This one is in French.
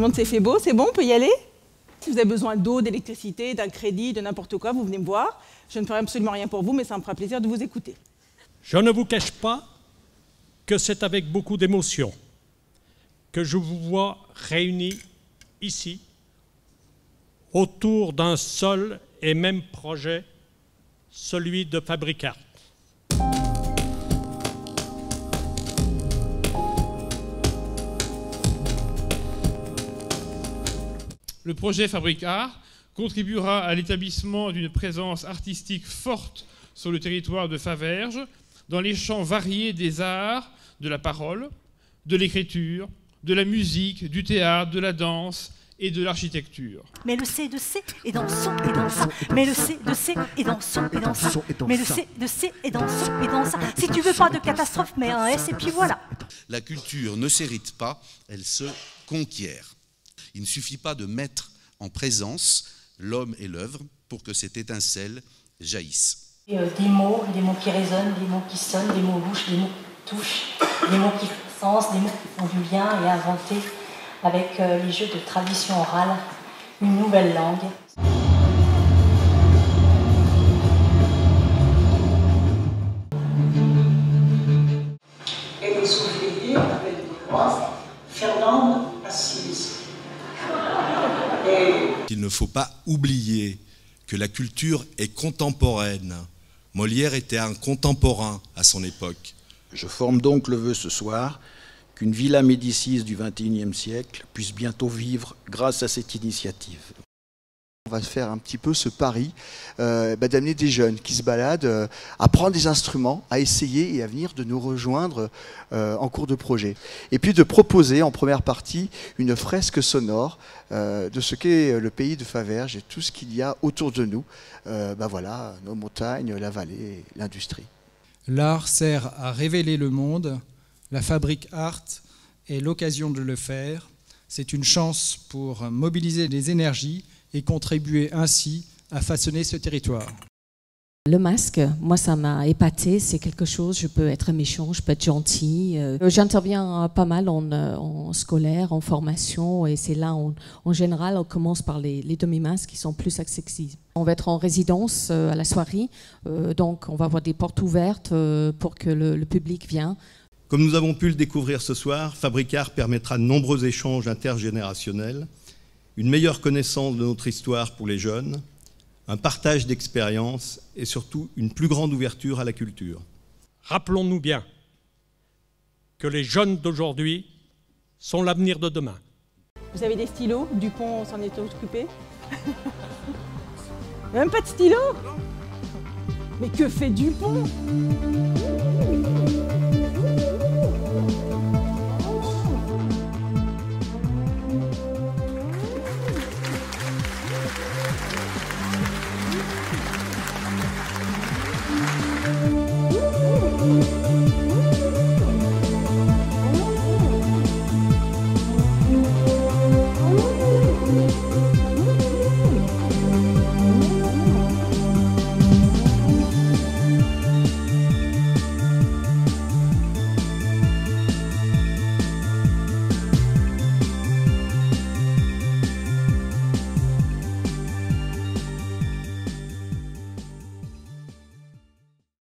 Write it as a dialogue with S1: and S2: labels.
S1: le monde s'est fait beau, c'est bon, on peut y aller? Si vous avez besoin d'eau, d'électricité, d'un crédit, de n'importe quoi, vous venez me voir. Je ne ferai absolument rien pour vous, mais ça me fera plaisir de vous écouter.
S2: Je ne vous cache pas que c'est avec beaucoup d'émotion que je vous vois réunis ici, autour d'un seul et même projet, celui de Fabric-Art.
S3: Le projet Fabric-Art contribuera à l'établissement d'une présence artistique forte sur le territoire de Faverges, dans les champs variés des arts, de la parole, de l'écriture, de la musique, du théâtre, de la danse et de l'architecture.
S4: Mais le C de C est dans son et dans ça. Mais le C de C est dans son et dans ça. Mais le C de C est dans son et dans ça. Si tu veux pas de catastrophe, mets un S et puis voilà.
S5: La culture ne s'hérite pas, elle se conquiert. Il ne suffit pas de mettre en présence l'homme et l'œuvre pour que cette étincelle jaillisse.
S4: Des mots qui résonnent, des mots qui sonnent, des mots louches, des mots qui touchent, des mots qui font sens, des mots qui font du lien et inventés avec les jeux de tradition orale, une nouvelle langue.
S6: Et des soufflés avec des voix, Fernande Assise.
S7: Il ne faut pas oublier que la culture est contemporaine. Molière était un contemporain à son époque.
S8: Je forme donc le vœu ce soir qu'une Villa Médicis du XXIe siècle puisse bientôt vivre grâce à cette initiative.
S9: On va faire un petit peu ce pari d'amener des jeunes qui se baladent à prendre des instruments, à essayer et à venir de nous rejoindre en cours de projet. Et puis de proposer en première partie une fresque sonore de ce qu'est le pays de Faverges et tout ce qu'il y a autour de nous. Voilà, nos montagnes, la vallée, l'industrie.
S10: L'art sert à révéler le monde. La Fabric-Art est l'occasion de le faire. C'est une chance pour mobiliser les énergies et contribuer ainsi à façonner ce territoire.
S11: Le masque, moi ça m'a épaté, c'est quelque chose, je peux être méchant, je peux être gentil. J'interviens pas mal en scolaire, en formation, et c'est là, en général, on commence par les demi-masques qui sont plus accessibles. On va être en résidence à la soirée, donc on va avoir des portes ouvertes pour que le public vienne.
S12: Comme nous avons pu le découvrir ce soir, Fabric-Art permettra de nombreux échanges intergénérationnels, une meilleure connaissance de notre histoire pour les jeunes, un partage d'expériences et surtout une plus grande ouverture à la culture.
S2: Rappelons-nous bien que les jeunes d'aujourd'hui sont l'avenir de demain.
S1: Vous avez des stylos? Dupont s'en est occupé. Même pas de stylo? Mais que fait Dupont?